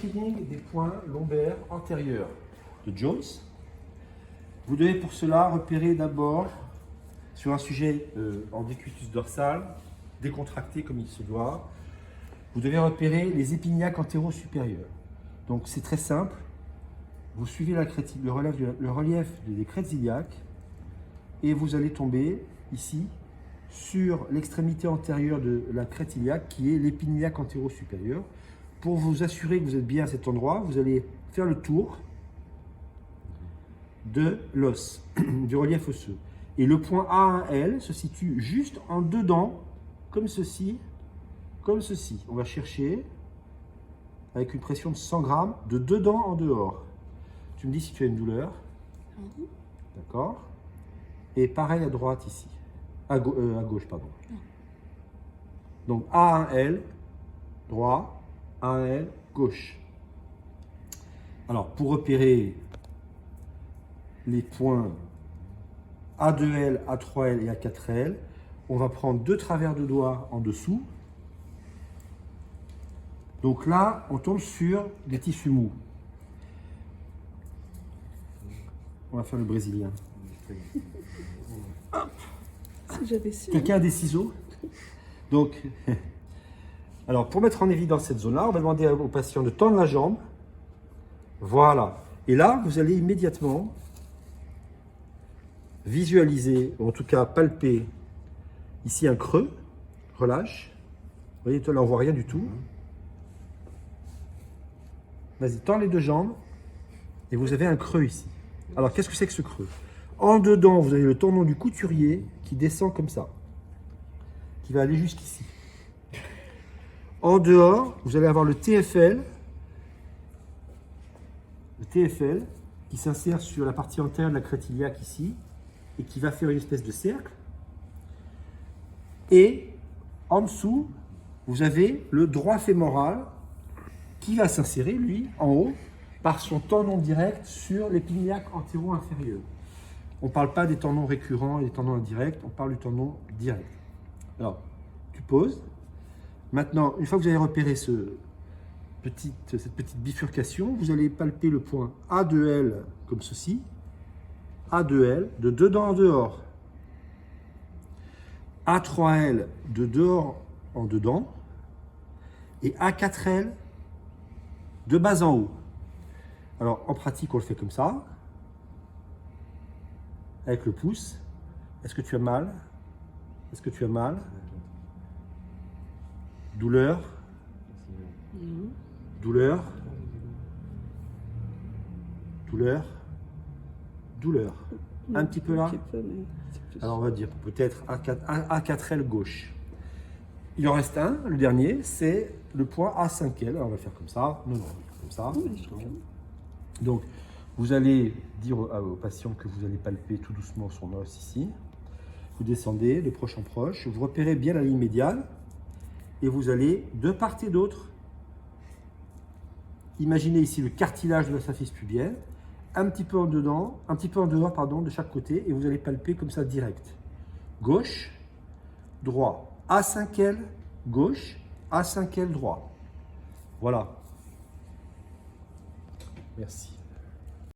screening des points lombaires antérieurs de Jones. Vous devez pour cela repérer d'abord sur un sujet en décubitus dorsal, décontracté comme il se doit, vous devez repérer les épignacs antéro-supérieurs. Donc c'est très simple, vous suivez le relief des crêtes iliaques et vous allez tomber ici sur l'extrémité antérieure de la crête iliaque qui est l'épignac antéro-supérieur. Pour vous assurer que vous êtes bien à cet endroit, vous allez faire le tour de l'os, du relief osseux. Et le point A1L se situe juste en dedans, comme ceci, comme ceci. On va chercher, avec une pression de 100 grammes, de dedans en dehors. Tu me dis si tu as une douleur. D'accord. Et pareil à droite ici. À gauche, pardon. Donc A1L, droit, A1L, gauche. Alors, pour repérer les points A2L, A3L et A4L, on va prendre 2 travers de doigts en dessous. Donc là, on tombe sur des tissus mous. On va faire le brésilien. Si j'avais su. Quelqu'un a des ciseaux? Donc, alors pour mettre en évidence cette zone-là, on va demander au patient de tendre la jambe. Voilà. Et là, vous allez immédiatement visualiser, ou en tout cas palper, ici un creux. Relâche. Vous voyez, toi là, on ne voit rien du tout. Vas-y, tends les 2 jambes. Et vous avez un creux ici. Alors, qu'est-ce que c'est que ce creux? En dedans, vous avez le tendon du couturier qui descend comme ça, qui va aller jusqu'ici. En dehors, vous allez avoir le TFL qui s'insère sur la partie antérieure de la crête iliaque ici et qui va faire une espèce de cercle. Et en dessous, vous avez le droit fémoral qui va s'insérer, lui, en haut, par son tendon direct sur l'épignac antéro-inférieur. On ne parle pas des tendons récurrents et des tendons indirects, on parle du tendon direct. Alors, tu poses. Maintenant, une fois que vous avez repéré cette petite bifurcation, vous allez palper le point A2L comme ceci. A2L de dedans en dehors. A3L de dehors en dedans. Et A4L de bas en haut. Alors, en pratique, on le fait comme ça. Avec le pouce. Est-ce que tu as mal? Est-ce que tu as mal? Douleur? Douleur? Douleur? Douleur? Un petit peu là? Alors on va dire peut-être A4L gauche. Il en reste un, le dernier, c'est le point A5L. Alors on va faire comme ça. Non, comme ça. Donc, vous allez dire au patient que vous allez palper tout doucement son os ici. Vous descendez de proche en proche. Vous repérez bien la ligne médiane. Et vous allez, de part et d'autre, imaginez ici le cartilage de la symphyse pubienne, un petit peu en dedans, un petit peu en dehors, pardon, de chaque côté, et vous allez palper comme ça direct. Gauche, droit. A5L, gauche, A5L, droit. Voilà. Merci.